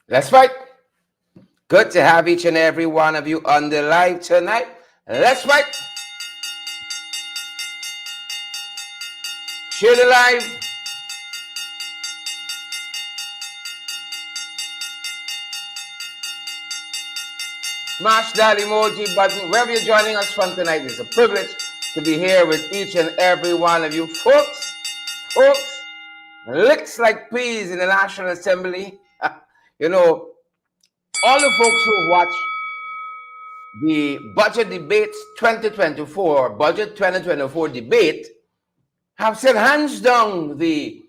That's right. Good to have each and every one of you on the live tonight. That's right. Share the live. Smash that emoji button. Wherever you're joining us from tonight, it's a privilege to be here with each and every one of you folks. Folks, licks like peas in the National Assembly. You know, all the folks who watch the budget debates 2024, budget 2024 debate, have said hands down the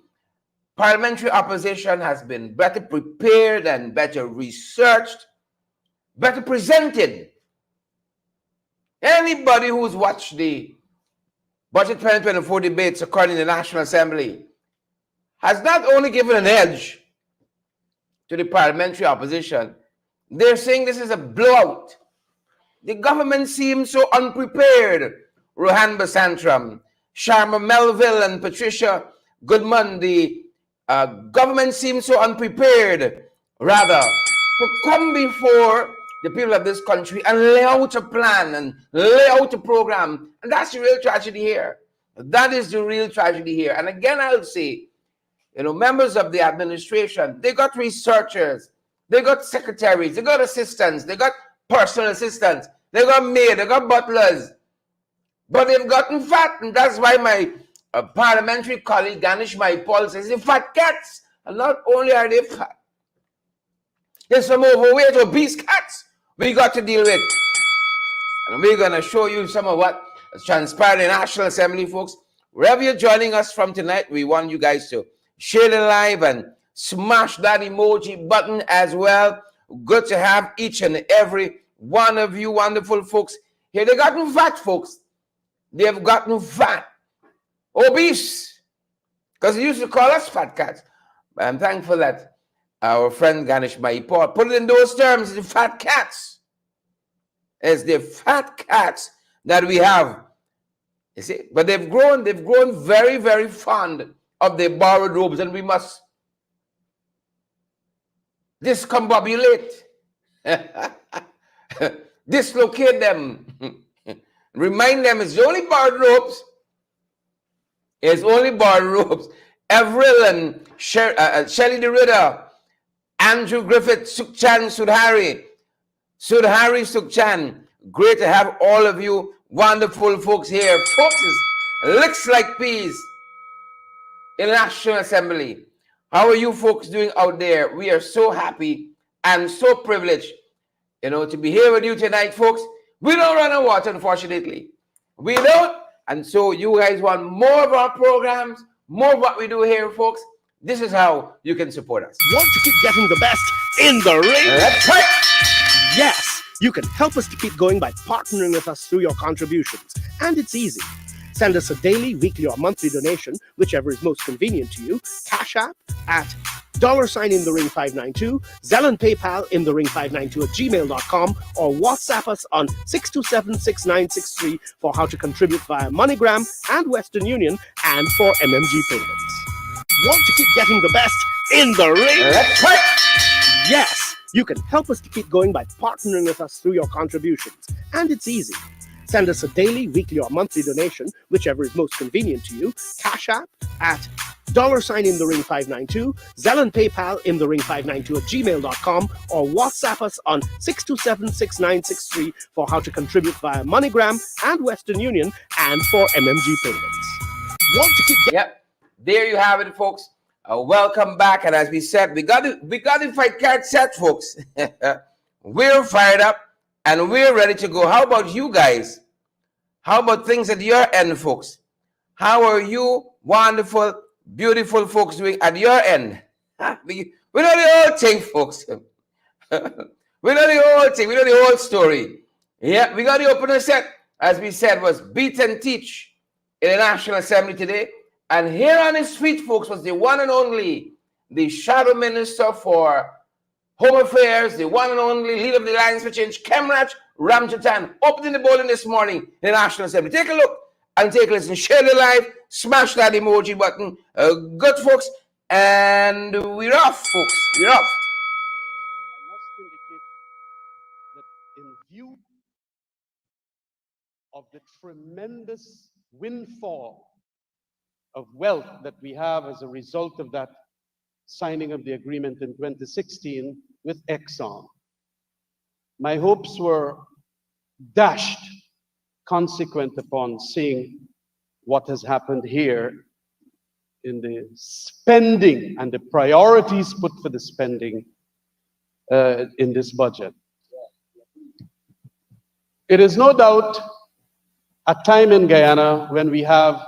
parliamentary opposition has been better prepared and better researched, better presented. Anybody who's watched the budget 2024 debates according to the National Assembly has not only given an edge to the parliamentary opposition, they're saying this is a blowout. The government seems so unprepared. Rohan Basantram, Sharma Melville, and Patricia Goodman, the government seems so unprepared, rather, to come before the people of this country and lay out a plan and lay out a program. And that's the real tragedy here. That is the real tragedy here. And again, I'll say, members of the administration, they got researchers, they got secretaries, they got assistants, they got personal assistants, they got maids, they got butlers, but they've gotten fat, and that's why my parliamentary colleague Ganesh Maipal says they're fat cats. And not only are they fat, there's some overweight, obese cats we got to deal with. And we're going to show you some of what has transpired in the National Assembly, folks. Wherever you're joining us from tonight, we want you guys to share the live and smash that emoji button as well. Good to have each and every one of you wonderful folks here. They've gotten fat, folks. They've gotten fat. Obese. Because they used to call us fat cats. But I'm thankful that our friend Ganesh Maipal put it in those terms, the fat cats. It's the fat cats that we have. You see? But they've grown very, very fond of their borrowed robes, and we must discombobulate, dislocate them, remind them it's only borrowed robes. It's only borrowed robes. Avril and Shelley DeRitter, Andrew Griffith, Sukhchan Sudhari, Sukhchan. Great to have all of you wonderful folks here. Folks, it looks like peas in the National Assembly. How are you folks doing out there? We are so happy and so privileged, to be here with you tonight, folks. We don't run out of water, unfortunately. We don't. And so you guys want more of our programs, more of what we do here, folks. This is how you can support us. Want to keep getting the best in the ring? That's right. Yes, you can help us to keep going by partnering with us through your contributions. And it's easy. Send us a daily, weekly, or monthly donation, whichever is most convenient to you. Cash App at $in-the-ring592, Zelle and PayPal in-the-ring592@gmail.com, or WhatsApp us on 627-6963 for how to contribute via MoneyGram and Western Union and for MMG payments. Want to keep getting the best in the ring? That's right. Yes, you can help us to keep going by partnering with us through your contributions. And it's easy. Send us a daily, weekly, or monthly donation, whichever is most convenient to you. Cash App at $in-the-ring592, Zelle and PayPal in-the-ring592@gmail.com, or WhatsApp us on 627-6963 for how to contribute via MoneyGram and Western Union and for MMG payments. Want to keep Yep. There you have it, folks. Welcome back. And as we said, we got the fight card set, folks. We're fired up and we're ready to go. How about you guys? How about things at your end, folks? How are you wonderful, beautiful folks doing at your end? We know the whole thing, folks. We know the whole thing. We know the whole story. Yeah, we got the opener set, as we said, was Beat and Teach in the National Assembly today. And here on his feet, folks, was the one and only, the Shadow Minister for Home Affairs, the one and only leader of the Alliance for Change, Kemraj Ramjatan, opening the bowling this morning in the National Assembly. Take a look and take a listen. Share the live, smash that emoji button. Good, folks. And we're off, folks. We're off. view of the tremendous windfall of wealth that we have as a result of that signing of the agreement in 2016 with Exxon, my hopes were dashed consequent upon seeing what has happened here in the spending and the priorities put for the spending in this budget. It is no doubt a time in Guyana when we have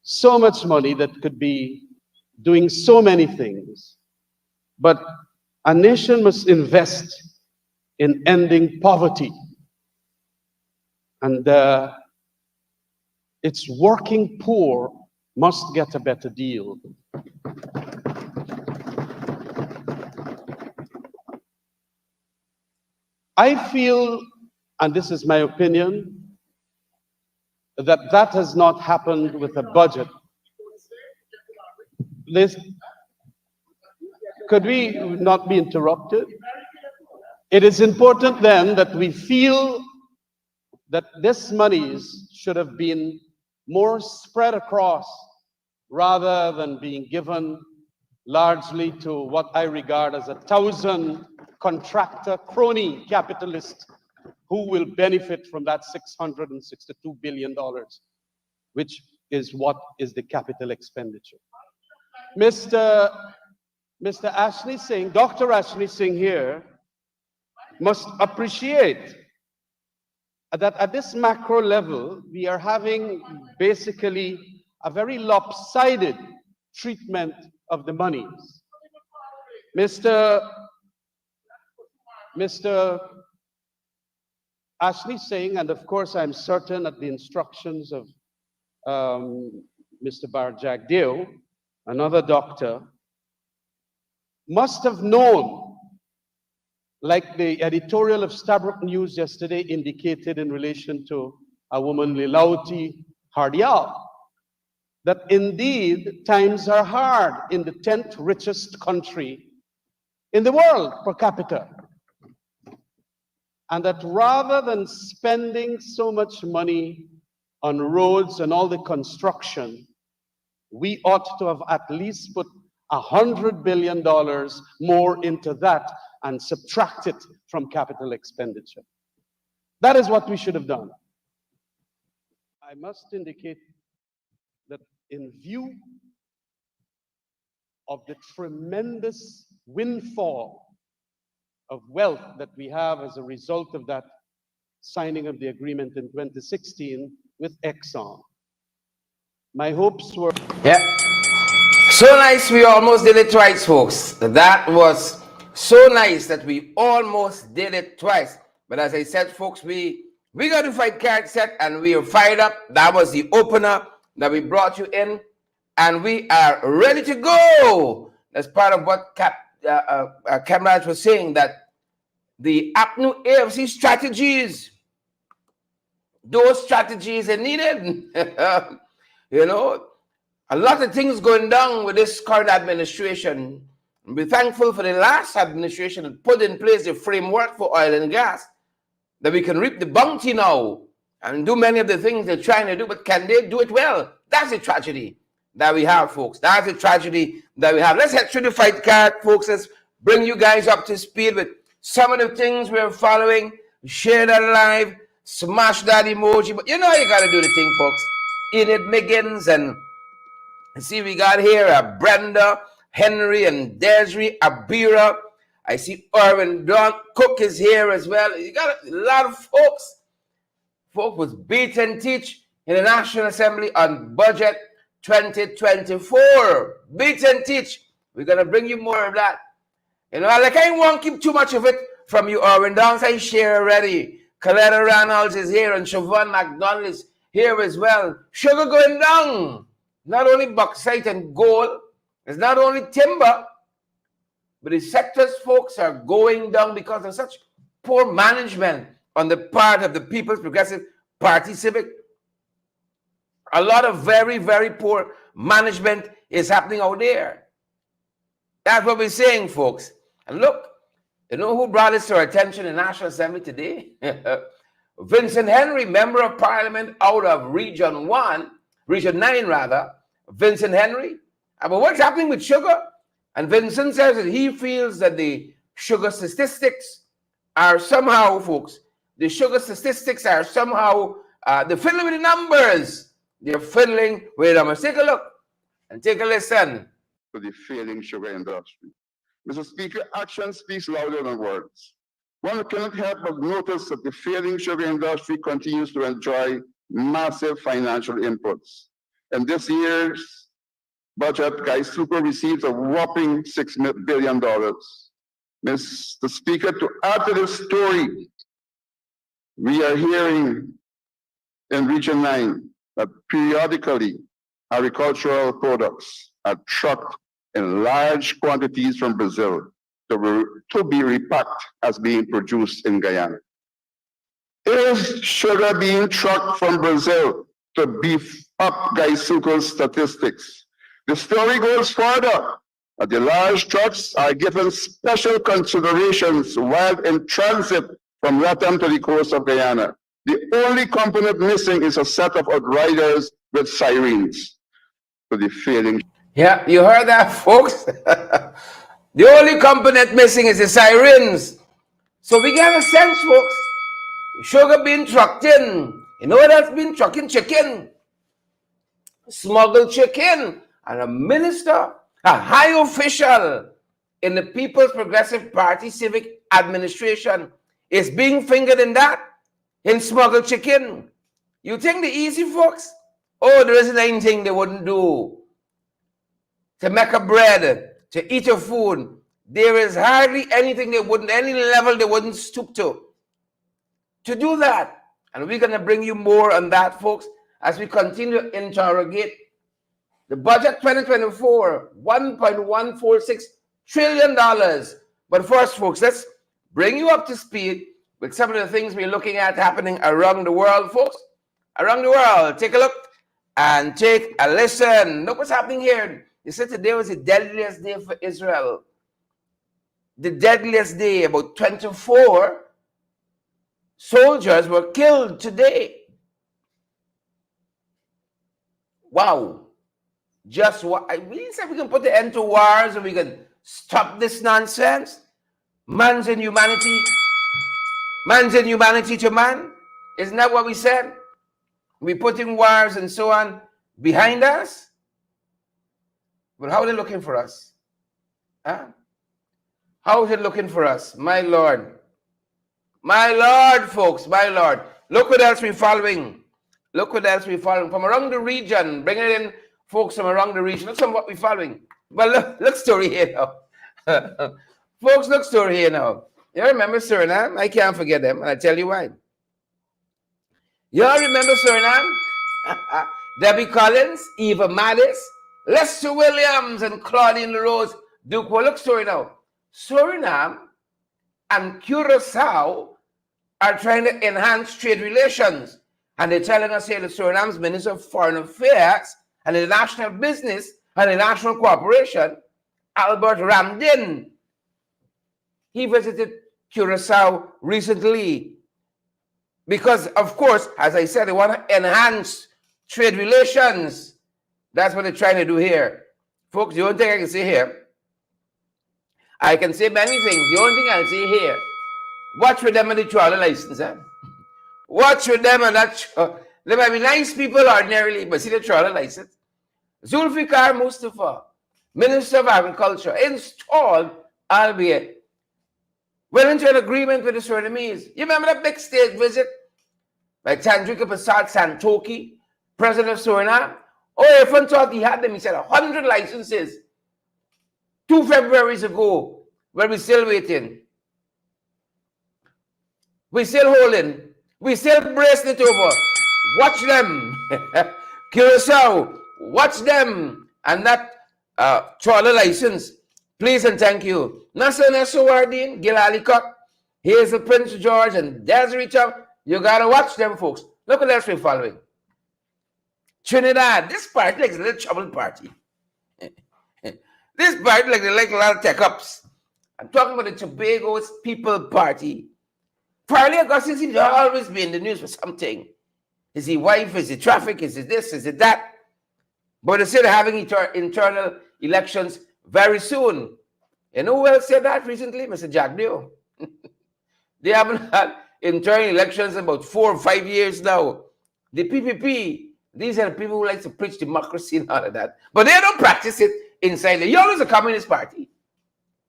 so much money that could be doing so many things, but a nation must invest in ending poverty, and its working poor must get a better deal. I feel, and this is my opinion, that that has not happened with a budget. Could we not be interrupted? It is important then that we feel that this monies should have been more spread across rather than being given largely to what I regard as 1,000 contractor crony capitalists who will benefit from that $662 billion, which is what is the capital expenditure. Mr. Ashley Singh, Dr. Ashley Singh here, must appreciate that at this macro level, we are having basically a very lopsided treatment of the monies. Mr. Ashley Singh, and of course I'm certain at the instructions of Mr. Barjagdeo, another doctor, must have known, like the editorial of Stabrook News yesterday indicated in relation to a woman, Lilauti Hardial, that indeed times are hard in the 10th richest country in the world per capita. And that rather than spending so much money on roads and all the construction, we ought to have at least put $100 billion more into that and subtract it from capital expenditure. That is what we should have done. I must indicate that in view of the tremendous windfall of wealth that we have as a result of that signing of the agreement in 2016 with Exxon, my hopes were... Yeah. So nice we almost did it twice, folks. That was so nice that we almost did it twice. But as I said, folks, we got to fight card set and we are fired up. That was the opener that we brought you in. And we are ready to go. That's part of what Camraj was saying, that the APNU AFC strategies, those strategies are needed. You know, a lot of things going down with this current administration. And we're thankful for the last administration that put in place the framework for oil and gas, that we can reap the bounty now and do many of the things they're trying to do, but can they do it well? That's a tragedy that we have, folks. That's a tragedy that we have. Let's head through the fight card, folks. Let's bring you guys up to speed with some of the things we're following. Share that live, smash that emoji. But you know you got to do the thing, folks. Enid Miggins, and see we got here Brenda, Henry, and Desiree, Abira. I see Irwin Don Cook is here as well. You got a lot of folks. Folks with beat and teach in the National Assembly on budget 2024. Beat and teach. We're going to bring you more of that. You know, like I won't keep too much of it from you, Irwin Downs. I share already. Coletta Reynolds is here and Siobhan McDonald is here as well. Sugar going down. Not only bauxite and gold. It's not only timber. But the sectors, folks, are going down because of such poor management on the part of the People's Progressive Party Civic. A lot of very, very poor management is happening out there. That's what we're saying, folks. And look, You know who brought this to our attention in the National Assembly today? Vincent Henry, Member of Parliament out of Region 9 rather, Vincent Henry, about what's happening with sugar. And Vincent says that he feels that the sugar statistics are somehow, folks, the sugar statistics are somehow, they're fiddling with the numbers. They're fiddling with the numbers. Take a look and take a listen. To the failing sugar industry. Mr. Speaker, action speaks louder than words. One cannot help but notice that the failing sugar industry continues to enjoy massive financial inputs. In this year's budget, Guy Super receives a whopping $6 billion. Mr. Speaker, to add to this story, we are hearing in Region 9 that periodically agricultural products are trucked in large quantities from Brazil to be repacked as being produced in Guyana. Is sugar being trucked from Brazil to beef up Gaisuko's statistics? The story goes further. The large trucks are given special considerations while in transit from Latam to the coast of Guyana. The only component missing is a set of outriders with sirens to the failing. Yeah, you heard that, folks? The only component missing is the sirens. So we get a sense, folks. Sugar being trucked in. You know what else been trucking? Chicken. Smuggled chicken. And a minister, a high official in the People's Progressive Party Civic Administration is being fingered in that, in smuggled chicken. You think the easy folks? Oh, there isn't anything they wouldn't do to make a bread, to eat a food. There is hardly anything they wouldn't, any level they wouldn't stoop to do that. And we're going to bring you more on that, folks, as we continue to interrogate the budget 2024, $1.146 trillion. But first, folks, let's bring you up to speed with some of the things we're looking at happening around the world, folks. Around the world, take a look and take a listen. Look what's happening here. They said today was the deadliest day for Israel. The deadliest day. About 24 soldiers were killed today. Wow. Just what we said, we can put the end to wars and we can stop this nonsense. Man's inhumanity to man. Isn't that what we said? We putting wars and so on behind us. But how are they looking for us? Huh? How is it looking for us? My Lord. My Lord, folks, my Lord. Look what else we're following. Look what else we're following. From around the region, bringing in folks from around the region. Look at what we're following. Well, look story here now. Folks, look story here now. You remember Suriname? I can't forget them, and I'll tell you why. You all remember Suriname? Debbie Collins, Eva Maddis, Lester Williams, and Claudine LaRose Duke. Well, look story now. Suriname and Curacao are trying to enhance trade relations. And they're telling us here that Suriname's Minister of Foreign Affairs and International Business and International Cooperation, Albert Ramdin, he visited Curacao recently because, of course, as I said, they want to enhance trade relations. That's what they're trying to do here. Folks, the only thing I can say here, I can say many things. The only thing I'll say here, watch with them on the trawler license. Eh? Watch with them on that. They might be nice people ordinarily, but see the trawler license. Zulfikar Mustafa, Minister of Agriculture, installed, albeit, went into an agreement with the Surinamese. You remember that big state visit by Chandrika Prasad Santokhi, President of Suriname? Oh, everyone thought he had them. He said 100 licenses 2 Februaries ago. Well, we're still waiting. We're still holding. We're still bracing it over. Watch them. Curacao, watch them. And that trawler license. Please and thank you. Nasser Nesowardine, Gil Alicott, here's the Prince George and Desiree Chubb. You got to watch them, folks. Look what else we're following. Trinidad, this party like a little troubled party. This party like they like a lot of tech-ups. I'm talking about the Tobago People Party. Farley Augustine seems to always be in the news for something. Is he wife? Is it traffic? Is it this? Is it that? But instead of having internal elections very soon. You know who else said that recently? Mr. Jagdeo. They haven't had internal elections in about 4 or 5 years now. The PPP, these are the people who like to preach democracy and all of that. But they don't practice it inside. You're always a communist party.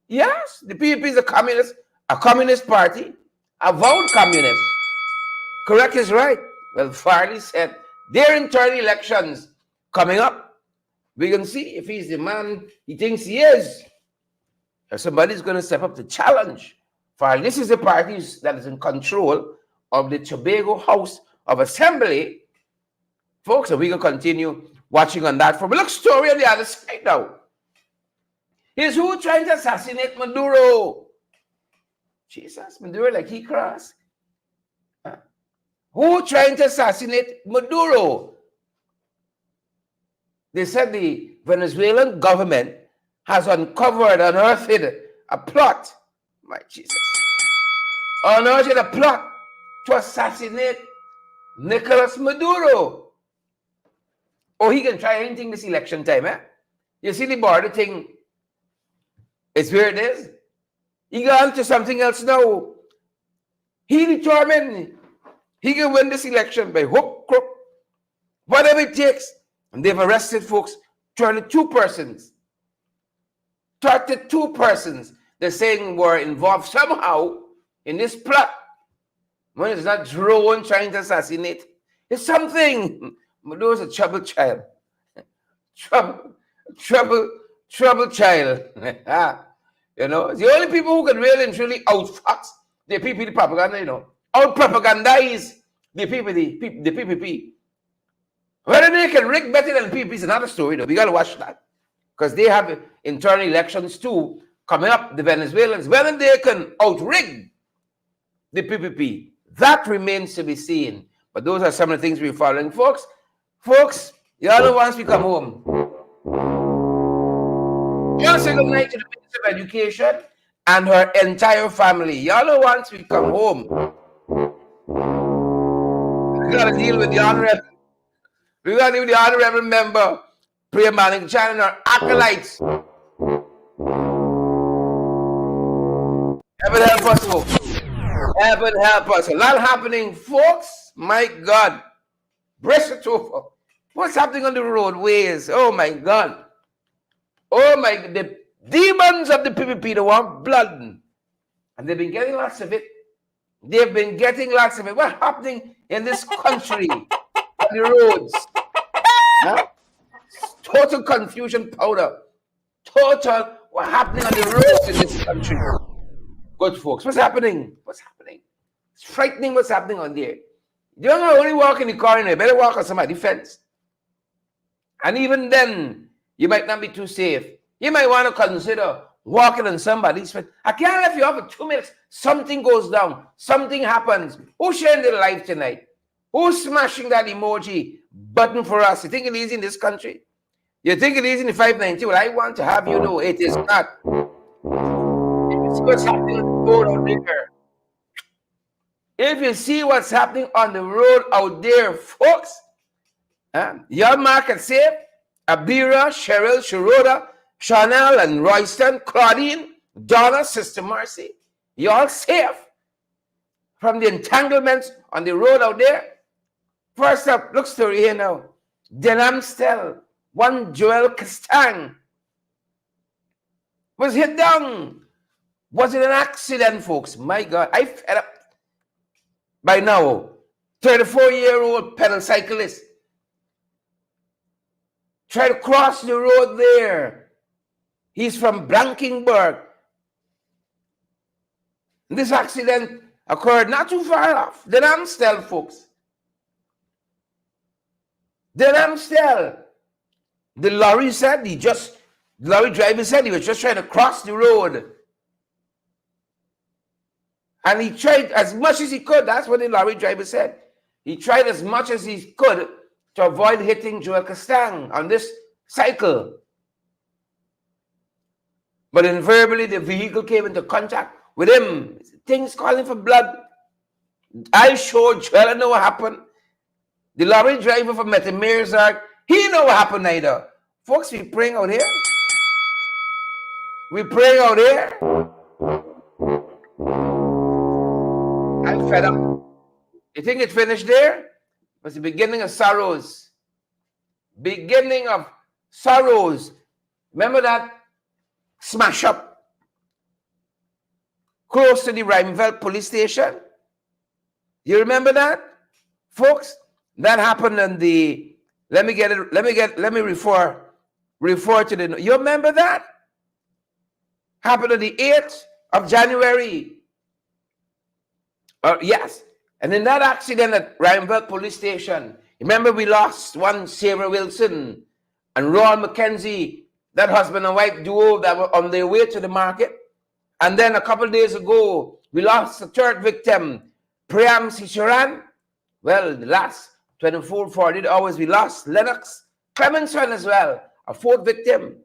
Yes, the PPP is a communist party, avowed communist. Correct is right. Well, Farley said their internal elections coming up. We can see if he's the man he thinks he is. Or somebody's going to step up to challenge Farley. This is the party that is in control of the Tobago House of Assembly. Folks, and we can continue watching on that. For a look story on the other side now. Here's who trying to assassinate Maduro. Jesus, Maduro like he crossed. Who trying to assassinate Maduro? They said the Venezuelan government has uncovered, unearthed a plot. My Jesus. Unearthed a plot to assassinate Nicolas Maduro. Oh, he can try anything this election time, eh? You see the border thing, it's where it is. He got into something else now. He determined he can win this election by hook, crook, whatever it takes. And they've arrested folks, 32 persons. 32 persons they're saying were involved somehow in this plot. When it's not drone trying to assassinate, it's something. Maduro's a troubled child. Troubled child. You know, the only people who can really and truly outfox the PPP propaganda, you know, out-propagandize the PPP. Whether they can rig better than PPP is another story, though. We got to watch that. Because they have internal elections too coming up, the Venezuelans. Whether they can out-rig the PPP, that remains to be seen. But those are some of the things we're following. Folks, y'all know once we come home, y'all say good night to the Minister of Education and her entire family. Y'all know once we come home, we got to deal with the honorable. We got to deal with the honorable member, Priya Maling-Chan, and her acolytes. Heaven help us, folks. Heaven help us. A lot happening, folks. My God. Brace it over. What's happening on the roadways? Oh, my God. Oh, my God. The demons of the PPP, they want blood. And they've been getting lots of it. They've been getting lots of it. What's happening in this country on the roads? Huh? Total confusion powder. Total what's happening on the roads in this country. Good folks. What's happening? What's happening? It's frightening what's happening on there. You don't only walk in the corner, you better walk on somebody's fence. And even then, you might not be too safe. You might want to consider walking on somebody's fence. I can't let you off for 2 minutes. Something goes down. Something happens. Who's sharing their life tonight? Who's smashing that emoji button for us? You think it's easy in this country? You think it's easy in the 590? Well, I want to have you know it is not. If you see what's happening on the road out there, if you see what's happening on the road out there, folks, your market safe, Abira, Cheryl, Sharoda, Chanel, and Royston, Claudine, Donna, Sister Mercy, you all safe from the entanglements on the road out there. First up, look story here now. Denamstel, one Joel Castang was hit down. Was it an accident, folks? My God, I fed up. By now, 34-year-old pedal cyclist tried to cross the road there. He's from Blankenburg. This accident occurred not too far off. Denamstel, folks. Denamstel. The lorry driver said he was just trying to cross the road. And he tried as much as he could. That's what the lorry driver said. He tried as much as he could to avoid hitting Joel Castang on this cycle. But invariably, the vehicle came into contact with him. Things calling for blood. I showed you. I don't know what happened. The lorry driver from Metamirzak, he know what happened either. Folks, we praying out here. We praying out here. I'm fed up. You think it finished there? It was the beginning of sorrows. Beginning of sorrows. Remember that smash up close to the Rheinveld police station? You remember that? Folks, that happened on the, let me refer to the, you remember that? Happened on the 8th of January. Yes. And in that accident at Rheinveld police station, remember we lost one Sarah Wilson and Ron McKenzie, that husband and wife duo that were on their way to the market. And then a couple of days ago, we lost a third victim, Priam Sicharan. Well, the last 24, 48 hours, we lost Lennox Clemenson as well, a fourth victim.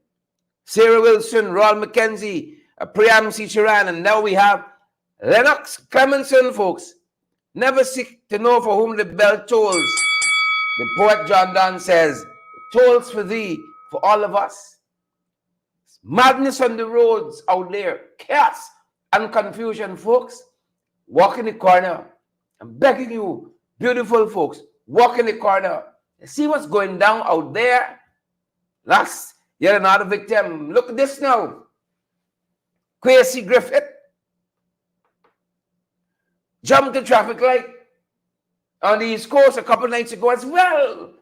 Sarah Wilson, Ron McKenzie, Priam Sicharan, and now we have Lennox Clemenson, folks. Never seek to know for whom the bell tolls. The poet John Donne says, it tolls for thee, for all of us. Madness on the roads out there, chaos and confusion, folks. Walk in the corner. I'm begging you, beautiful folks, walk in the corner. See what's going down out there. Last, yet another victim. Look at this now. Quasi Griffith jumped the traffic light on the East Coast a couple nights ago as well.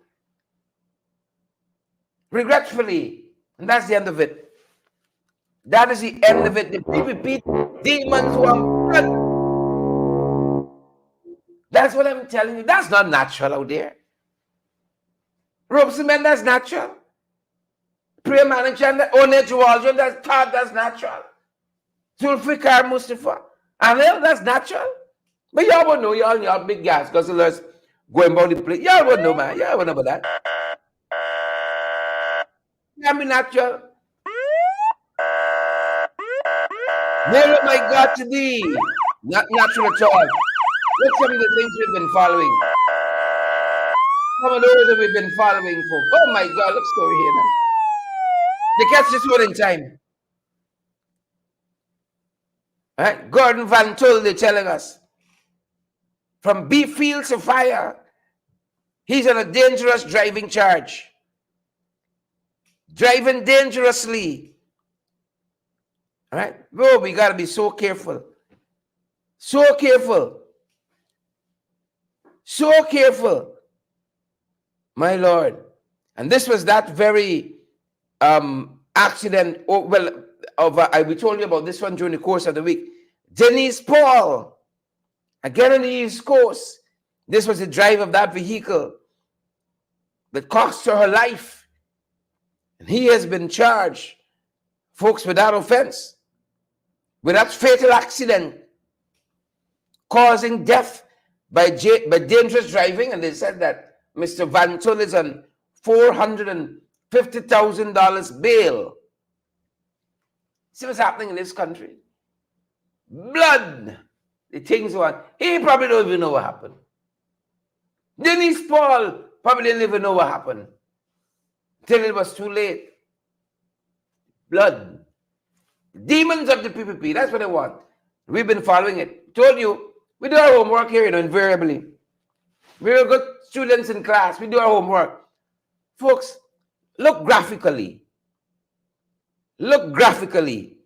Regretfully. And that's the end of it. That is the end of it. The PPP demons were blood. That's what I'm telling you. That's not natural out there. Robeson, man, that's natural. Prayer manager, Onet Waldron, that's natural. Zulfikar Mustafa, Anil, that's natural. But y'all won't know, y'all big gas guzzlers going about the place. Y'all won't know, man. Y'all won't know about that. Can't be natural. Where am I got to be? Not natural at all. What's some of the things we've been following? Some of those that we've been following, folks. Oh my God, look story here now. They catch this one in time. All right? Gordon Van Tull, they're telling us. From beef fields to fire, he's on a dangerous driving charge. Driving dangerously. All right? Bro, we got to be so careful. So careful. So careful. My Lord. And this was that very accident. We told you about this one during the course of the week. Denise Paul. Again on the East Coast. This was the drive of that vehicle that cost her life. And he has been charged, folks, with that offense. With that fatal accident causing death by dangerous driving. And they said that Mr. Van Tull is on $450,000 bail. See what's happening in this country? Blood. The things on. He probably don't even know what happened. Denise Paul probably didn't even know what happened. Till it was too late. Blood. Demons of the PPP. That's what they want. We've been following it. Told you, we do our homework here, invariably. We're good students in class. We do our homework. Folks, look graphically. Look graphically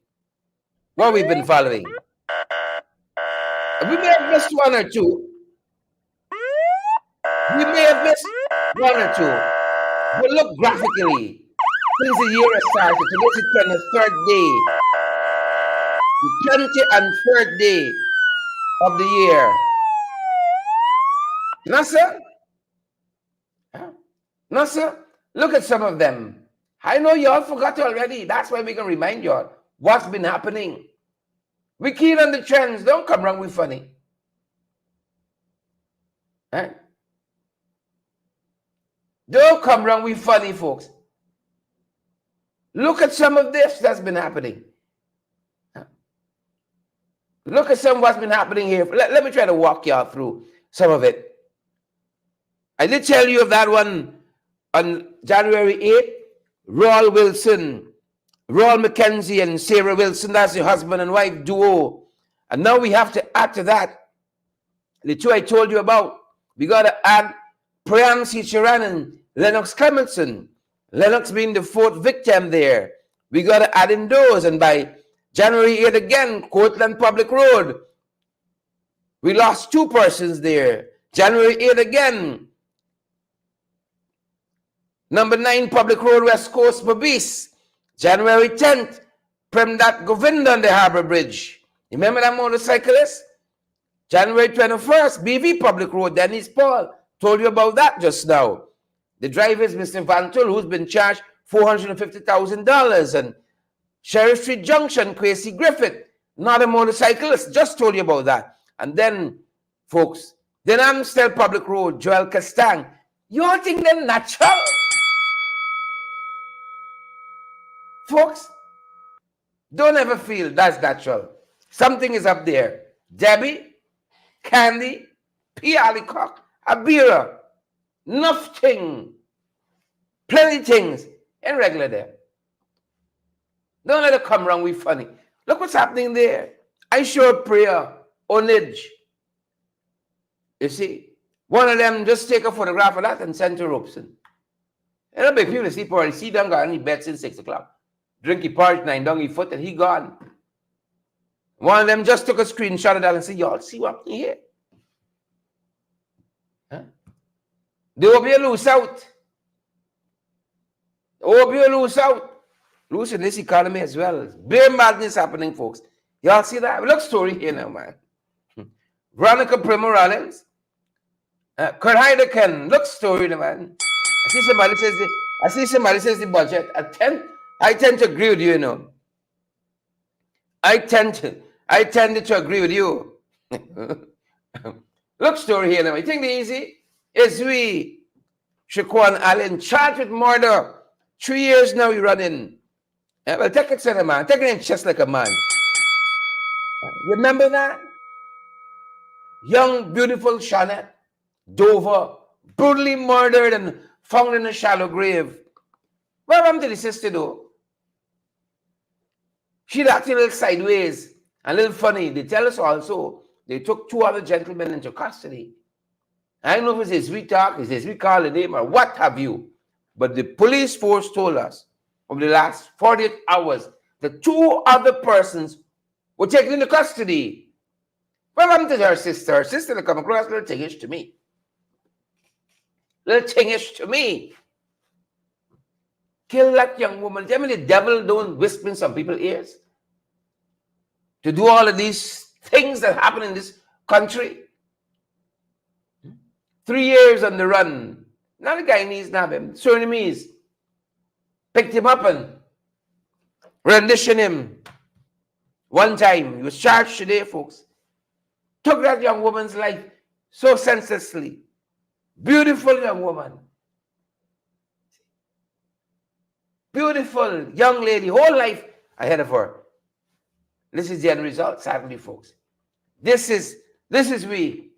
what we've been following. We may have missed one or two. We may have missed one or two. But look graphically. Since the year has started, today's the 23rd day. The 23rd day of the year. No, sir? No, sir? Look at some of them. I know y'all forgot already. That's why we can remind y'all what's been happening. We keen on the trends. Don't come wrong with funny. Right? Don't come wrong with funny, folks. Look at some of this that's been happening. Look at some of what's been happening here. Let me try to walk y'all through some of it. I did tell you of that one on January 8th. Roll McKenzie and Sarah Wilson, that's the husband and wife duo. And now we have to add to that the two I told you about. We got to add Priyansi Charan and Lennox Clementson. Lennox being the fourth victim there. We got to add in those. And by January 8th again, Courtland Public Road. We lost two persons there. January 8th again. Number 9 Public Road, West Coast, Babis. January 10th, Premdat Govinda on the Harbour Bridge. Remember that motorcyclist? January 21st, BV Public Road, Dennis Paul. Told you about that just now. The driver is Mr. Vantul, who's been charged $450,000. And Sheriff Street Junction, Kwesi Griffith, not a motorcyclist. Just told you about that. And then, folks, then Amstel Public Road, Joel Castang. You all think they're natural? Folks, don't ever feel that's natural. Something is up there. Debbie, Candy, P. Alicock, Abira, nothing, plenty things, and regular there. Don't let it come wrong with funny. Look what's happening there. I showed prayer, Onage. You see, one of them just take a photograph of that and send to Robeson. And a big people see probably see them got any bets in 6 o'clock. Drink he porridge 9 down he foot and he gone. One of them just took a screenshot of that and said, y'all see what happening here? Huh? They will be loose out. They will be loose out. Loose in this economy as well. Bare madness happening, folks. Y'all see that? Look story here now, man. Veronica Primo Rollins. Kurt Heidecken. Look story now, man. I see somebody says the budget. I tend to agree with you, you know. I tend to agree with you. Look story here now. You think the easy is we Shaquan Allen charged with murder. 3 years now he running. Well, take it to the man. Take it in chest like a man. You remember that? Young, beautiful Shanette Dover, brutally murdered and found in a shallow grave. What happened to the sister though? She'd acted a little sideways, a little funny. They tell us also they took 2 other gentlemen into custody. I don't know if it's his talk, it's his call the name, or what have you. But the police force told us over the last 48 hours that 2 other persons were taken into custody. What happened to her sister? Her sister come across a little tingish to me. Little tingish to me. Kill that young woman. Tell me the devil don't whisper in some people's ears to do all of these things that happen in this country. 3 years on the run. Not the Guyanese, not him. Surinamese picked him up and renditioned him. One time, he was charged today, folks. Took that young woman's life so senselessly. Beautiful young woman. Beautiful young lady, whole life ahead of her. This is the end result, sadly, folks. This is we.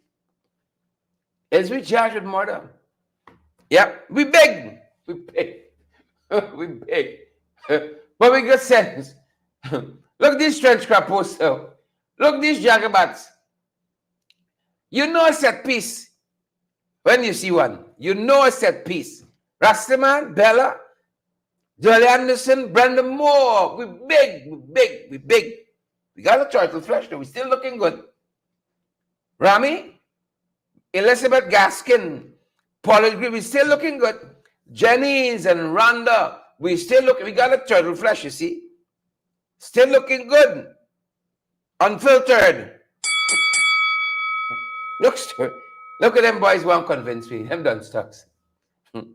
Is we charged with murder? Yep, we beg. We beg. We beg. But we got sense. Look these trench crab poster. Look these jagabats. You know a set piece when you see one. You know a set piece. Rastaman, Bella, Jolly Anderson, Brenda Moore. We big, we big, we big. We got a turtle flesh though. We're still looking good. Rami, Elizabeth Gaskin, Paula Green, we still looking good. Jennings and Rhonda, we still looking. We got a turtle flesh, you see. Still looking good. Unfiltered. Look at them boys won't convince me. Them done stocks. Look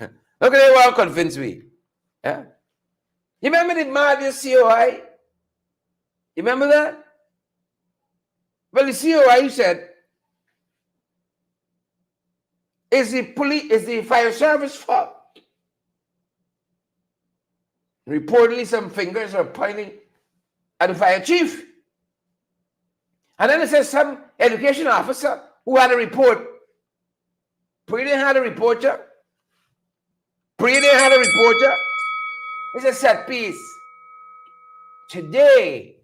at them won't convince me. Yeah. You remember the Madius COI? You remember that? Well, the COI said, is the fire service fault? Reportedly, some fingers are pointing at the fire chief. And then it says some education officer who had a report. Pretty had a reporter. Pretty had a reporter. It's a set piece. Today,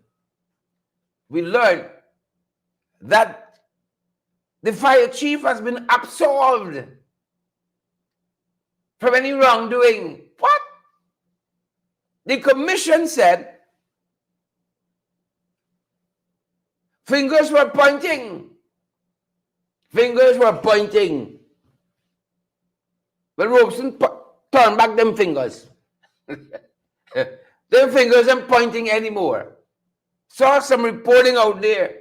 we learned that the fire chief has been absolved from any wrongdoing. What? The commission said fingers were pointing. Fingers were pointing. But Robeson turned back them fingers. Them fingers aren't pointing anymore. Saw some reporting out there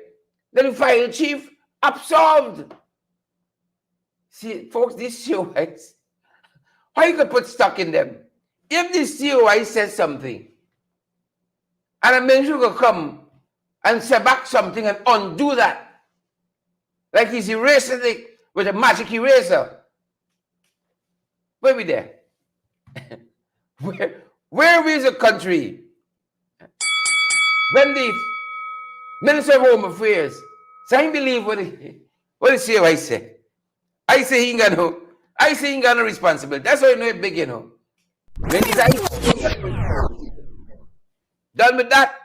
that the fire chief absolved. See, folks, these COIs, how you could put stock in them? If the COI says something, and a minister could come and say back something and undo that, like he's erasing it with a magic eraser, where we there? Where is the country when the Minister of Home Affairs, so I believe what the COI say. I say he ain't got no responsibility. That's why you know it big, you know. When he's done with that.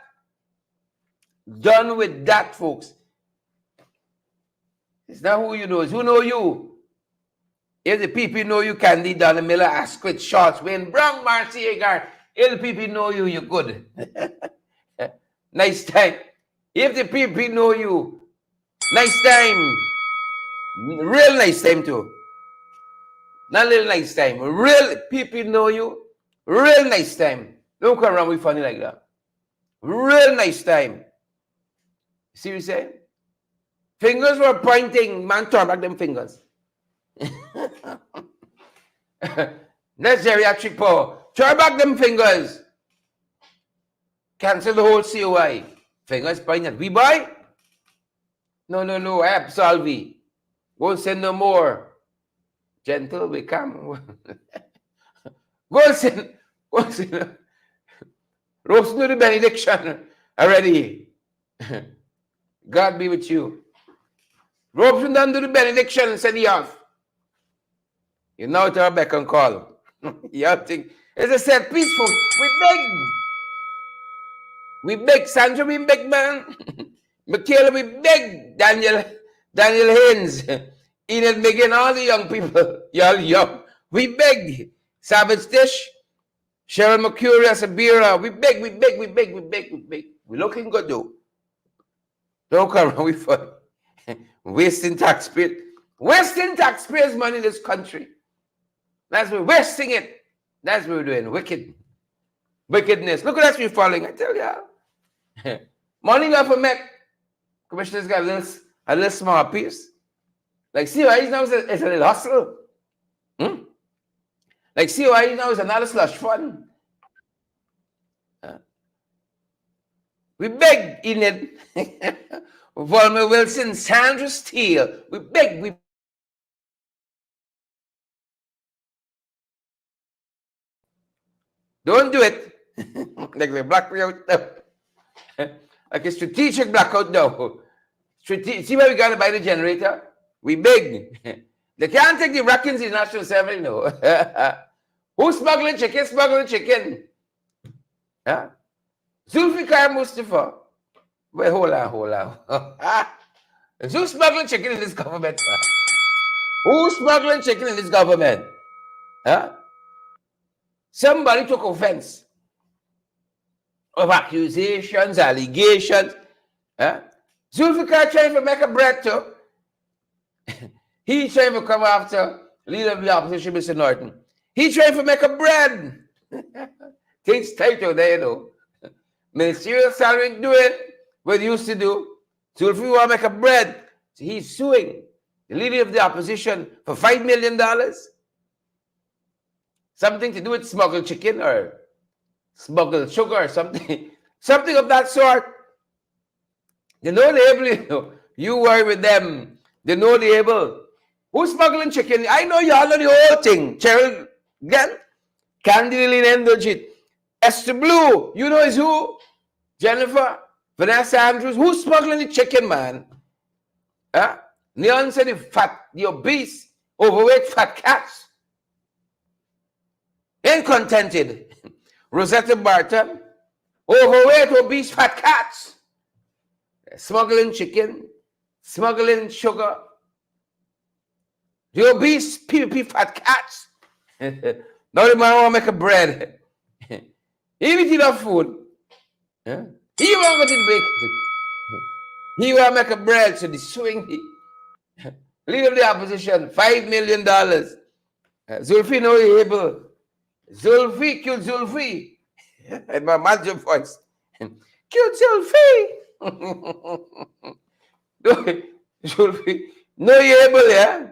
Done with that, folks. It's not who you know, it's who know you. If the people know you, Candy, Donna Miller, Asquith, Shorts, Wayne, Brown, Marcy, Agar, if the people know you, you're good. Nice time. If the people know you, nice time. Real nice time too. Not little nice time. Real people know you. Real nice time. Don't come around with funny like that. Real nice time. See what you say? Fingers were pointing. Man, turn back them fingers. That's geriatric power. Turn back them fingers. Cancel the whole COI. Fingers pointing. We buy? No. I absolve thee. Won't send no more. Gentle, we come. Go send. Roast do the benediction already. God be with you. Robson done do the benediction and send you off. You know to our beck and call. You have to think. It's a set peaceful. We beg. Sandra, we beg, man. Michaela, we beg. Daniel Haynes. Enid Megan, all the young people. Y'all young. We beg. Savage Tish. Cheryl Mercuria, Sabira. We beg. We're looking good, though. Don't come around with fun. Wasting taxpayers money in this country. That's what we're wasting it. That's what we're doing. Wickedness. Look at us we're following. I tell you. Morning up for Met. Commissioner's got a little small piece. Like COI now is a little hustle. Like COI now is another slush fund. We beg Enid. Volmer Wilson, Sandra Steele. We beg. Don't do it. Like the blackout now. Like a strategic blackout now. See where we got to buy the generator? We beg. They can't take the Rackins in National Assembly, no. Who's smuggling chicken? Huh? Zulfikar Mustafa. Well, hold on. Who's smuggling chicken in this government? Who's smuggling chicken in this government? Huh? Somebody took offense of accusations, allegations. Huh? Zulfikar trying to make a bread too. He trying to come after leader of the opposition, Mr. Norton. He trying to make a bread. Things tight out there, you know. Ministerial salary doing what he used to do. Zulfi want to make a bread. So he's suing the leader of the opposition for $5 million. Something to do with smuggled chicken or smuggled sugar or something. Something of that sort. They know the able, you know. You worry with them. They know the able. Who's smuggling chicken? I know y'all know the whole thing. Cheryl Glenn, Candy Lynn Endogit, Esther Blue. You know is who? Jennifer Vanessa Andrews, who's smuggling the chicken, man? Huh? Neon said the obese, overweight fat cats. Ain't contented. Rosetta Barton, overweight, obese fat cats. Smuggling chicken, smuggling sugar. The obese PPP fat cats. Now the man want to make a bread. He eat enough food. Yeah? He want to go to the bakery. He want to make a bread, so the swing. Leader of the opposition, $5 million. Zulfi, no able. Zulfi, cute Zulfi. And my magic voice. Cute Zulfi. Zulfi, no able, yeah?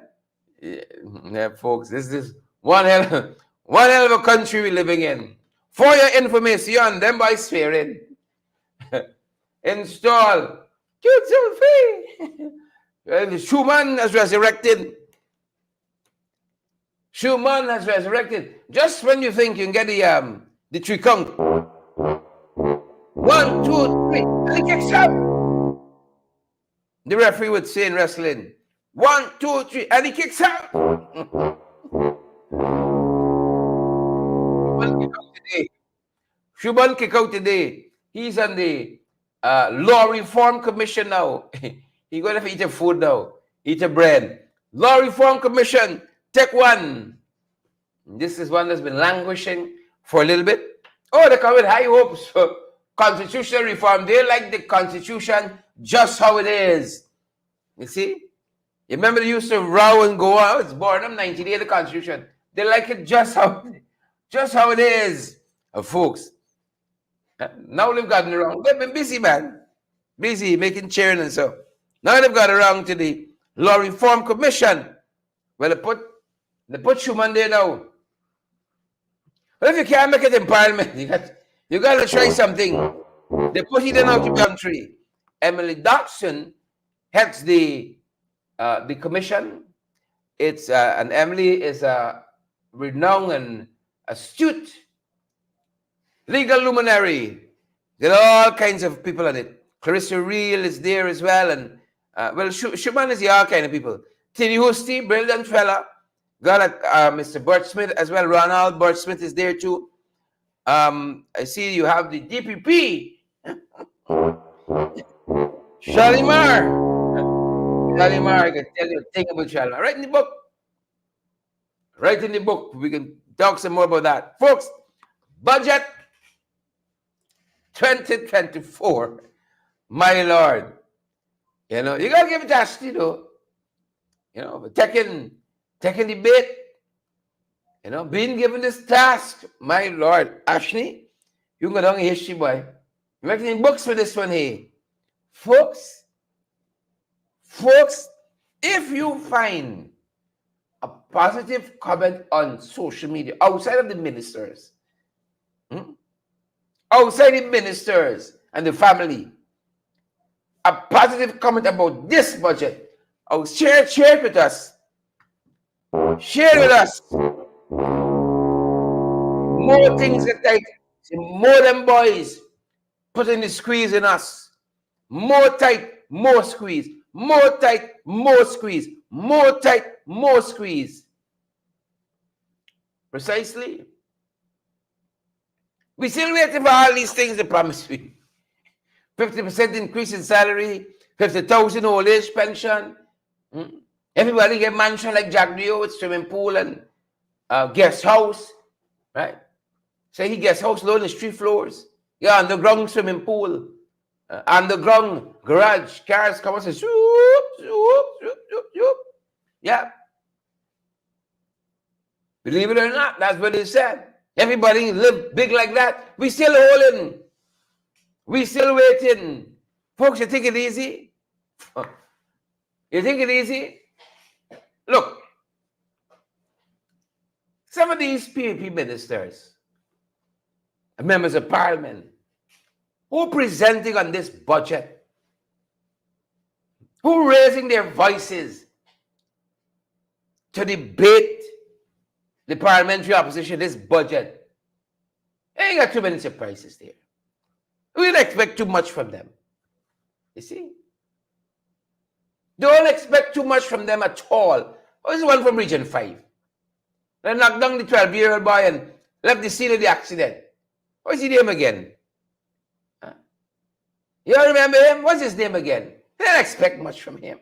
Yeah, folks, this is one hell of a country we're living in. For your information, them boys swearing. Install. Cute Zulfi. The Schumann has resurrected. Schumann has resurrected. Just when you think you can get the three count. 1, 2, 3. And he kicks out. The referee would say in wrestling, 1, 2, 3, and he kicks out. Schumann kick out today. He's on the Law Reform Commission now. He going to eat a food now. Eat a bread. Law Reform Commission, take one. This is one that's been languishing for a little bit. Oh, they come with high hopes for constitutional reform. They like the Constitution just how it is. You see? You remember they used to row and go out. It's born in 1980, the Constitution. They like it just how it is. Folks. Now they've gotten around. They've been busy, man. Busy making cheering and so. Now they've got around to the Law Reform Commission. Well, they put Schumann there now. Well, if you can't make it in Parliament, you got to try something. They put it in out of the country. Emily Dodson heads the commission. It's and Emily is a renowned and astute legal luminary. There are all kinds of people on it. Clarissa Reel is there as well, and well, Schumann is the all kind of people. Tilly Husty, brilliant fella. Got Mr. Bert Smith as well. Ronald Bert Smith is there too. I see you have the DPP. Shalimar. Shalimar, I can tell you a thing about Shalimar. Write in the book. Write in the book. We can talk some more about that. Folks, budget 2024. My Lord. You know, you got to give it to Ashley, though. You know, taking the bait. You know, being given this task. My Lord. Ashley, you can go down in history, boy. You're writing books for this one here. Folks, if you find a positive comment on social media outside of the ministers, outside the ministers and the family, a positive comment about this budget, share it with us. Share it with us. More things that like more than boys putting the squeeze in us. More tight, more squeeze. More tight, more squeeze. More tight, more squeeze. Precisely. We still waiting for all these things they promise me. 50% increase in salary, 50,000 old age pension. Everybody get mansion like Jack Dio with swimming pool and guest house, right? Say he guest house low in the 3 floors. Yeah, underground swimming pool, underground garage. Cars come and say, swoop, swoop, swoop, swoop, swoop. Yeah. Believe it or not, that's what they said. Everybody live big like that. We still holding. We still waiting. Folks, you think it easy? You think it easy? Look, some of these PPP ministers, members of parliament, who are presenting on this budget, who are raising their voices to debate the parliamentary opposition, this budget, they ain't got too many surprises there. We don't expect too much from them. You see? Don't expect too much from them at all. Oh, this is one from Region 5. They knocked down the 12-year-old boy and left the scene of the accident. What's his name again? Huh? You all remember him? What's his name again? They didn't expect much from him.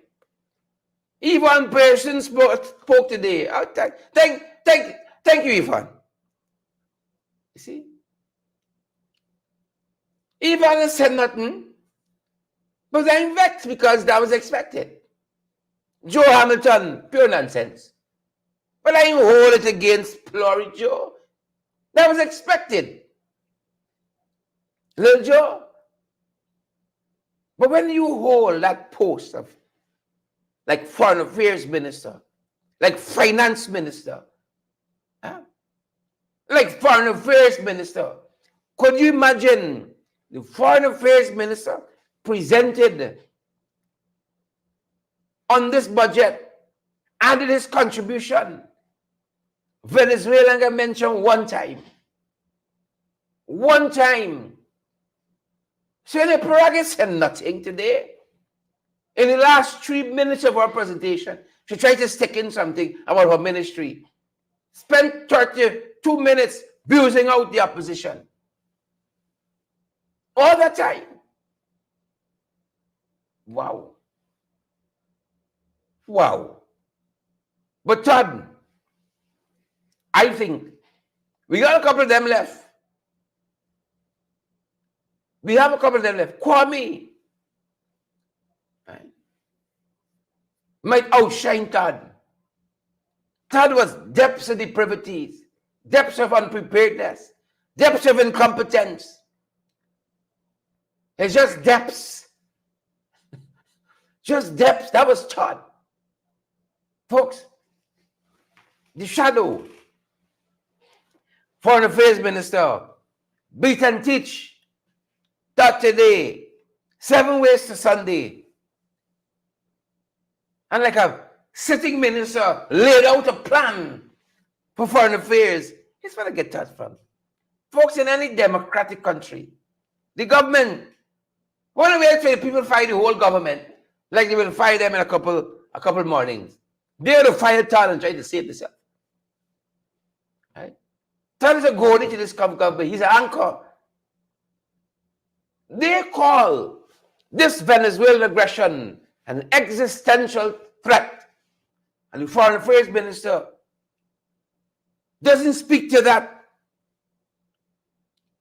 Yvonne Pearson spoke today. Oh, thank you, Yvonne. You see? Yvonne has said nothing, but I'm vexed because that was expected. Joe Hamilton, pure nonsense. But I hold it against Flory Joe. That was expected. Little Joe. But when you hold that post of like Foreign Affairs Minister, like Finance Minister, like Foreign Affairs Minister, could you imagine the Foreign Affairs Minister presented on this budget, added his contribution? Venezuela got mentioned one time. One time. So the Parag said nothing today. In the last 3 minutes of our presentation, she tried to stick in something about her ministry. Spent 32 minutes abusing out the opposition. All the time. Wow. Wow. But Todd, I think we got a couple of them left. We have a couple of them left. Kwame, right, might outshine Todd. Todd was depths of depravities, depths of unpreparedness, depths of incompetence. It's just depths. Just depths. That was Todd. Folks, the shadow Foreign Affairs Minister, beat and teach, taught today, 7 ways to Sunday. And like a sitting minister laid out a plan for foreign affairs. It's where I get that from. Folks, in any democratic country, the government, one way to people fire the whole government, like they will fire them in a couple mornings. They will fire Todd and try to save themselves. Right? Todd is a goal into this government. He's an anchor. They call this Venezuelan aggression an existential threat. And the Foreign Affairs Minister doesn't speak to that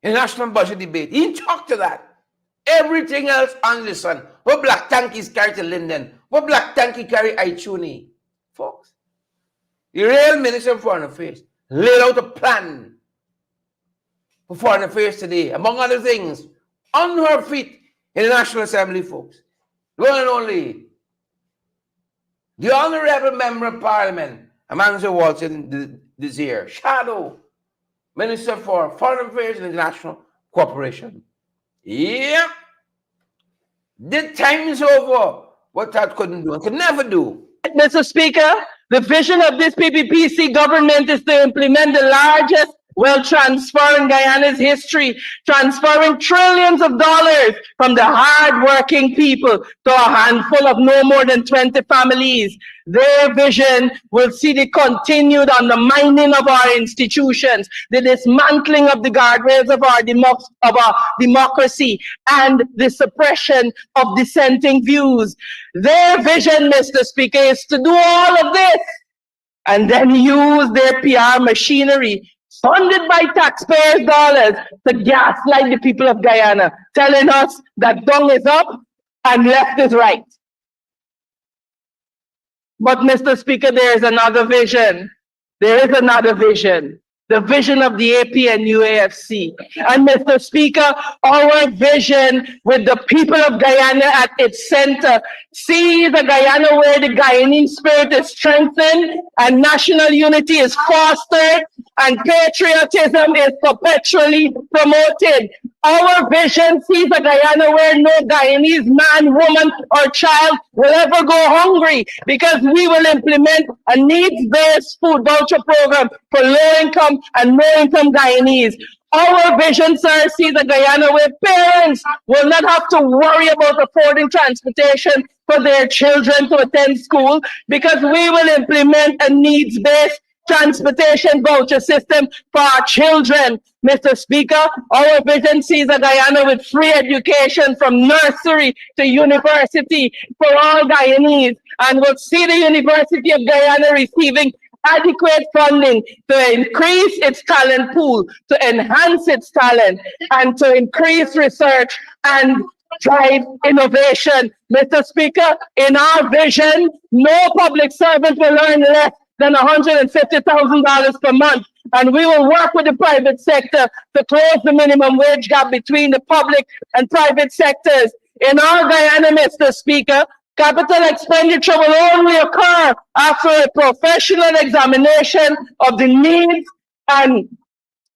in national budget debate. He didn't talk to that. Everything else on the sun. What black tankies carry to Linden? What black tanky carry Aichuni? Folks, the real Minister of Foreign Affairs laid out a plan for foreign affairs today, among other things, on her feet in the National Assembly, folks. The one and only, the Honorable Member of Parliament, Amanda Walton this year, Shadow Minister for Foreign Affairs and International Cooperation. Yep. The time is over. What that couldn't do and could never do. Mr. Speaker, the vision of this PPPC government is to implement the largest wealth transfer in Guyana's history, transferring trillions of dollars from the hard-working people to a handful of no more than 20 families. Their vision will see the continued undermining of our institutions, the dismantling of the guardrails of our democracy, and the suppression of dissenting views. Their vision, Mr. Speaker, is to do all of this and then use their PR machinery funded by taxpayers' dollars to gaslight the people of Guyana, telling us that down is up and left is right. But, Mr. Speaker, there is another vision. There is another vision. The vision of the AP and UAFC. And, Mr. Speaker, our vision with the people of Guyana at its center sees a Guyana where the Guyanese spirit is strengthened and national unity is fostered and patriotism is perpetually promoted. Our vision sees a Guyana where no Guyanese man, woman, or child will ever go hungry, because we will implement a needs-based food voucher program for low-income and no-income Guyanese. Our vision, sir, sees a Guyana where parents will not have to worry about affording transportation for their children to attend school, because we will implement a needs-based transportation voucher system for our children. Mr. Speaker, our vision sees a Guyana with free education from nursery to university for all Guyanese, and will see the University of Guyana receiving adequate funding to increase its talent pool, to enhance its talent, and to increase research and drive innovation. Mr. Speaker, in our vision, no public servant will earn less than $150,000 per month. And we will work with the private sector to close the minimum wage gap between the public and private sectors. In our Guyana, Mr. Speaker, capital expenditure will only occur after a professional examination of the needs and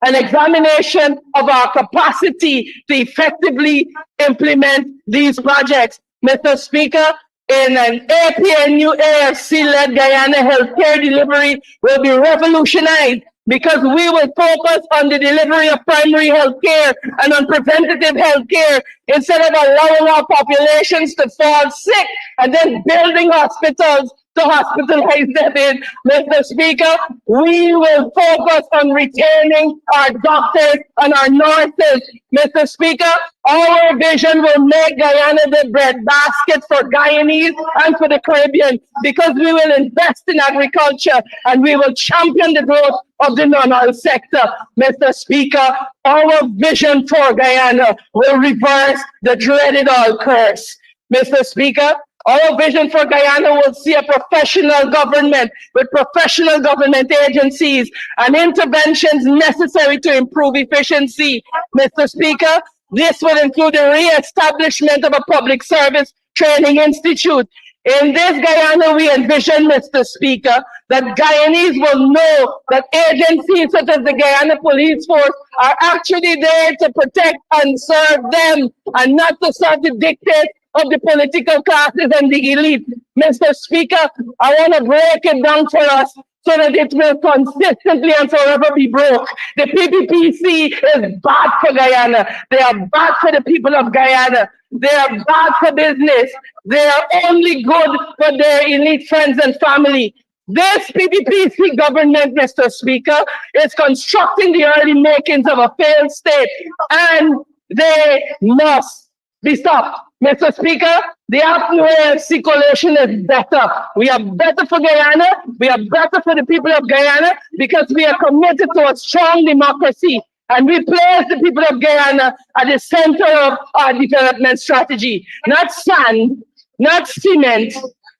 an examination of our capacity to effectively implement these projects. Mr. Speaker, in an APNU AFC-led Guyana, healthcare delivery will be revolutionized, because we will focus on the delivery of primary health care and on preventative health care, instead of allowing our populations to fall sick and then building hospitals to hospitalize them in. Mr. Speaker, we will focus on retaining our doctors and our nurses. Mr. Speaker, our vision will make Guyana the breadbasket for Guyanese and for the Caribbean, because we will invest in agriculture and we will champion the growth of the non-oil sector. Mr. Speaker, our vision for Guyana will reverse the dreaded oil curse. Mr. Speaker, our vision for Guyana will see a professional government with professional government agencies and interventions necessary to improve efficiency. Mr. Speaker, this will include the re-establishment of a public service training institute. In this Guyana, we envision, Mr. Speaker, that Guyanese will know that agencies such as the Guyana Police Force are actually there to protect and serve them, and not to serve the dictates of the political classes and the elite. Mr. Speaker, I want to break it down for us so that it will consistently and forever be broke. The PPPC is bad for Guyana. They are bad for the people of Guyana. They are bad for business. They are only good for their elite friends and family. This PPPC government, Mr. Speaker, is constructing the early makings of a failed state, and they must be stopped. Mr. Speaker, the AFC coalition is better. We are better for Guyana. We are better for the people of Guyana, because we are committed to a strong democracy. And we place the people of Guyana at the center of our development strategy. Not sand, not cement,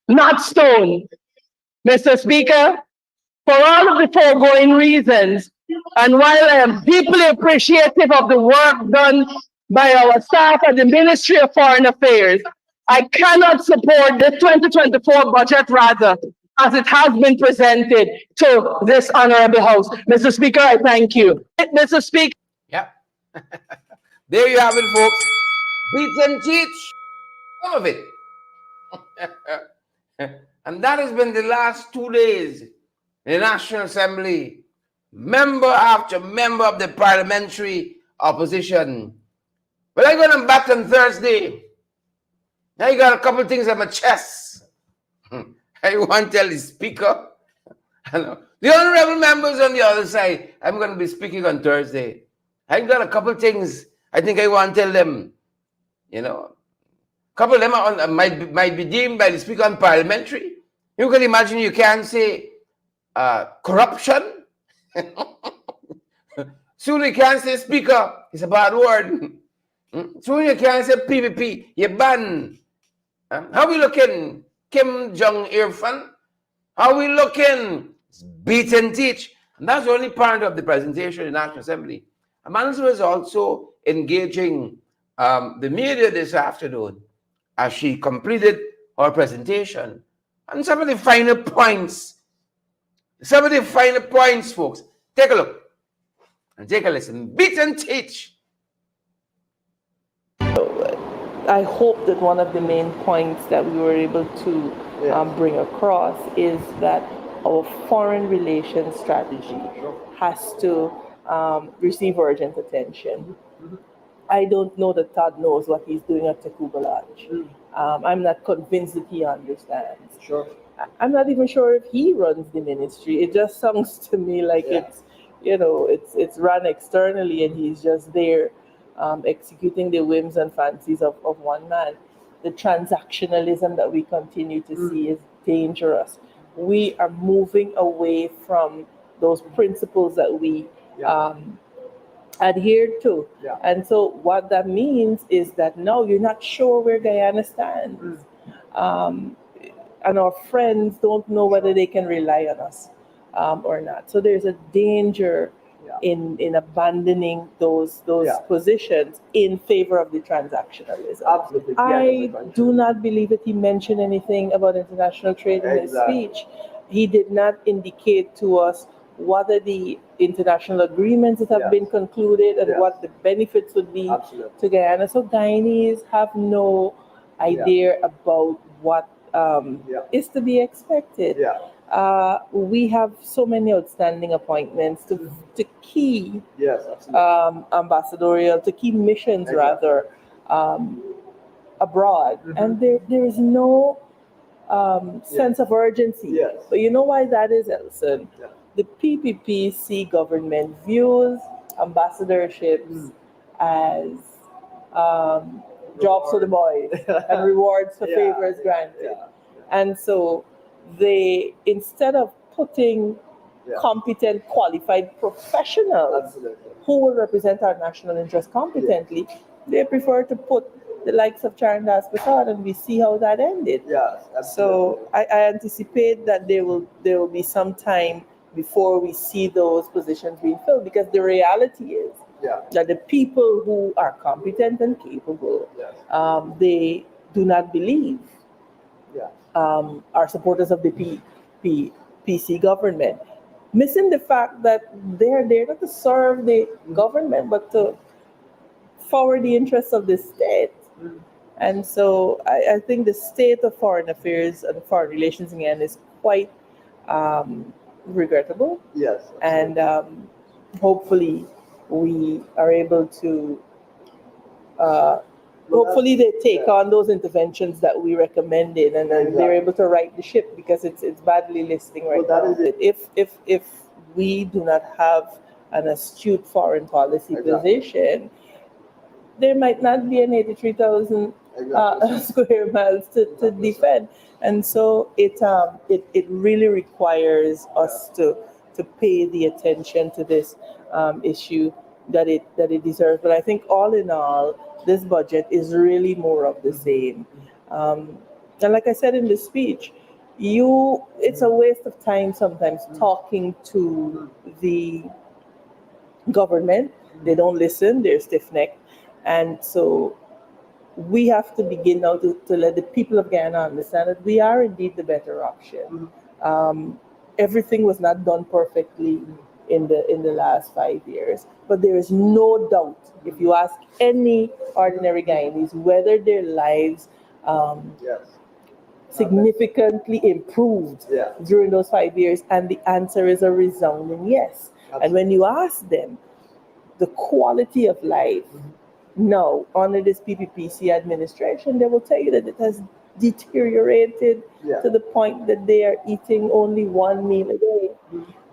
not stone. Mr. Speaker, for all of the foregoing reasons, and while I am deeply appreciative of the work done by our staff at the Ministry of Foreign Affairs, I cannot support the 2024 budget, rather, as it has been presented to this honorable House. Mr. Speaker, I thank you. Mr. Speaker. Yeah. There you have it, folks. Beat and teach. Some of it. And that has been the last 2 days in the National Assembly. Member after member of the parliamentary opposition. But I'm going to back on Thursday. Now you got a couple of things on my chest. I want to tell the speaker. The honorable members on the other side, I'm going to be speaking on Thursday. I got a couple of things I think I want to tell them. You know, a couple of them might be deemed by the speaker unparliamentary. You can imagine you can't say corruption. Soon you can't say speaker. It's a bad word. Soon you can't say PPP. You're banned. How we looking? Kim Jong-Irfan? How we looking? It's beat and teach. And that's the only part of the presentation in the National Assembly. Amanda was also engaging the media this afternoon as she completed her presentation. And some of the finer points, folks. Take a look and take a listen. Beat and teach. I hope that one of the main points that we were able to bring across is that our foreign relations strategy has to receive urgent attention. I don't know that Todd knows what he's doing at Tacuba Lodge. I'm not convinced that he understands. Sure. I'm not even sure if he runs the ministry. It just sounds to me like it's, it's run externally, and he's just there executing the whims and fancies of one man. The transactionalism that we continue to see is dangerous. We are moving away from those principles that we adhere to. Yeah. And so what that means is that now you're not sure where Guyana stands. And our friends don't know whether they can rely on us or not. So there's a danger in abandoning those positions in favor of the transactionalism. Absolutely. I do not believe that he mentioned anything about international trade in his speech. He did not indicate to us what are the international agreements that have been concluded and what the benefits would be to Guyana. So Guyanese have no idea about what is to be expected. We have so many outstanding appointments to key ambassadorial, to key missions rather, abroad. And there is no sense of urgency. But you know why that is, Elson? The PPPC government views ambassadorships as jobs for the boys and rewards for favors granted. And so they, instead of putting competent, qualified professionals who will represent our national interest competently, they prefer to put the likes of Charandas Prasad, and we see how that ended. So I anticipate that there will be some time before we see those positions being filled, because the reality is that the people who are competent and capable, they do not believe are supporters of the PC government, missing the fact that they're there not to serve the government but to forward the interests of the state. And so I think the state of foreign affairs and foreign relations again is quite regrettable. And hopefully we are able to hopefully they take on those interventions that we recommended, and then they're able to right the ship, because it's badly listing right now. If we do not have an astute foreign policy position, there might not be an 83,000 square miles to defend. And so it really requires us to pay the attention to this issue that it deserves. But I think all in all, this budget is really more of the same. And like I said in the speech, it's a waste of time sometimes talking to the government. They don't listen, they're stiff-necked. And so we have to begin now to let the people of Guyana understand that we are indeed the better option. Everything was not done perfectly in the last 5 years, but there is no doubt, if you ask any ordinary Guyanese whether their lives significantly improved during those 5 years, and the answer is a resounding yes. And when you ask them the quality of life now under this PPPC administration, they will tell you that it has deteriorated to the point that they are eating only one meal a day.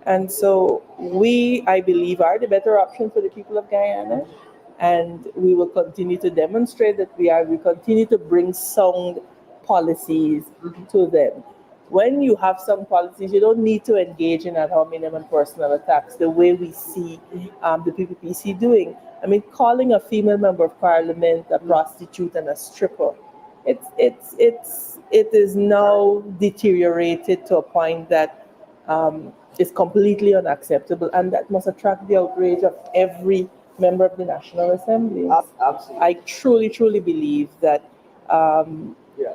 And so we, I believe, are the better option for the people of Guyana, and we will continue to demonstrate that we are. We continue to bring sound policies to them. When you have some policies, you don't need to engage in ad hominem and personal attacks the way we see the PPPC doing. I mean, calling a female member of parliament a prostitute and a stripper, it is now deteriorated to a point that is completely unacceptable, and that must attract the outrage of every member of the National Assembly. Absolutely. I truly believe that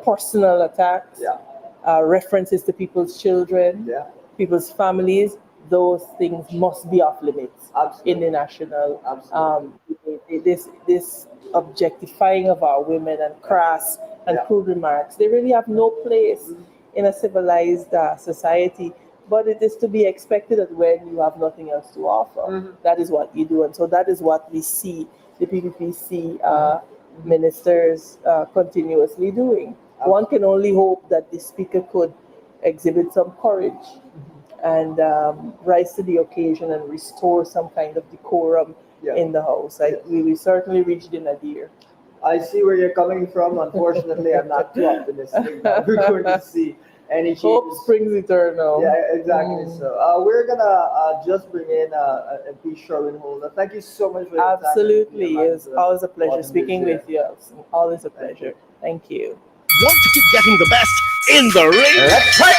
personal attacks, references to people's children, people's families, those things must be off limits in the national. This objectifying of our women and crass and crude remarks, they really have no place in a civilized society. But it is to be expected that when you have nothing else to offer, that is what you do. And so that is what we see the PPPC ministers continuously doing. One can only hope that the speaker could exhibit some courage and rise to the occasion and restore some kind of decorum in the House. We certainly reached in a deer. I see where you're coming from. Unfortunately, I'm not too optimistic that we're going to see any changes. Hope springs eternal. Yeah, exactly. So we're gonna just bring in MP Sherwin Holder. Thank you so much for your time. Absolutely, it's always a pleasure speaking with you. Always a pleasure. Thank you. Want to keep getting the best in the ring? Let's fight!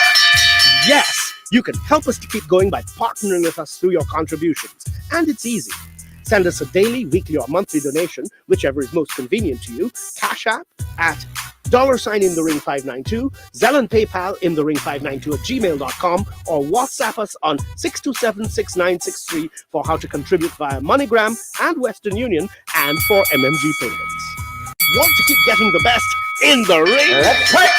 Yes, you can help us to keep going by partnering with us through your contributions. And it's easy. Send us a daily, weekly, or monthly donation, whichever is most convenient to you. Cash App at $in-the-ring592, Zelle and PayPal in-the-ring592@gmail.com, or WhatsApp us on 627-6963 for how to contribute via MoneyGram and Western Union and for MMG payments. Want to keep getting the best in the ring? Let's fight!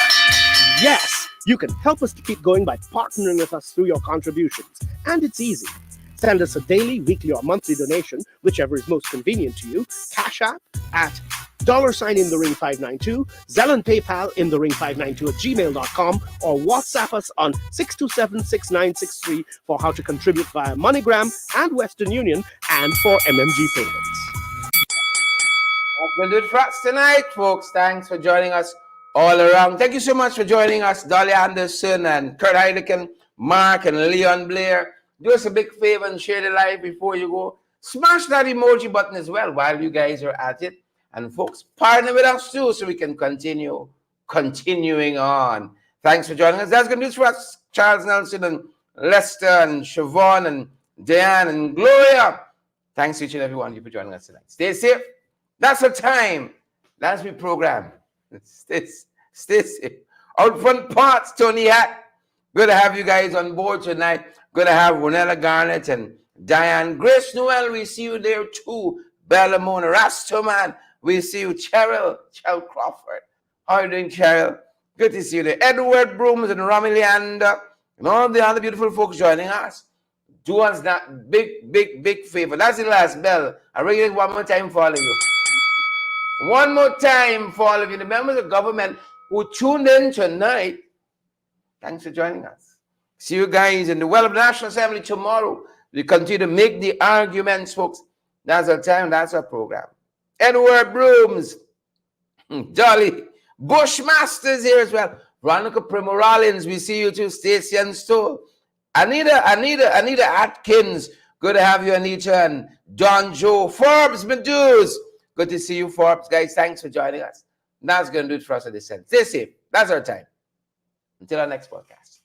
Yes, you can help us to keep going by partnering with us through your contributions. And it's easy. Send us a daily, weekly, or monthly donation, whichever is most convenient to you. Cash App at $in-the-ring592, Zelle and PayPal in-the-ring592@gmail.com, or WhatsApp us on 627-6963 for how to contribute via MoneyGram and Western Union and for MMG payments. That's going to do it for us tonight, folks. Thanks for joining us all around. Thank you so much for joining us, Dolly Anderson and Kurt Heideken, Mark and Leon Blair. Do us a big favor and share the live before you go. Smash that emoji button as well while you guys are at it. And folks, partner with us too so we can continuing on. Thanks for joining us. That's going to do it for us. Charles Nelson and Lester and Siobhan and Diane and Gloria. Thanks to each and every one of you for joining us tonight. Stay safe. That's the time. That's my program. Stay safe. Out front parts, Tony Hat. Good to have you guys on board tonight. Good to have Ronella Garnett and Diane. Grace Noel, we see you there too. Bella Mona Rastoman, we see you. Cheryl Crawford. How are you doing, Cheryl? Good to see you there. Edward Brooms and Rami Leander and all the other beautiful folks joining us. Do us that big favor. That's the last bell. I ring it one more time for all of you. One more time for all of you. The members of government who tuned in tonight, thanks for joining us. See you guys in the well of the National Assembly tomorrow. We continue to make the arguments, folks. That's our time. That's our program. Edward Brooms, Dolly, Bushmasters here as well. Veronica Primo Rollins, we see you too. Stacey and Stoll. Anita Atkins. Good to have you, Anita. And Don Joe. Forbes Meduse. Good to see you, Forbes. Guys, thanks for joining us. That's going to do it for us at this end. Stay safe. That's our time. Until our next podcast.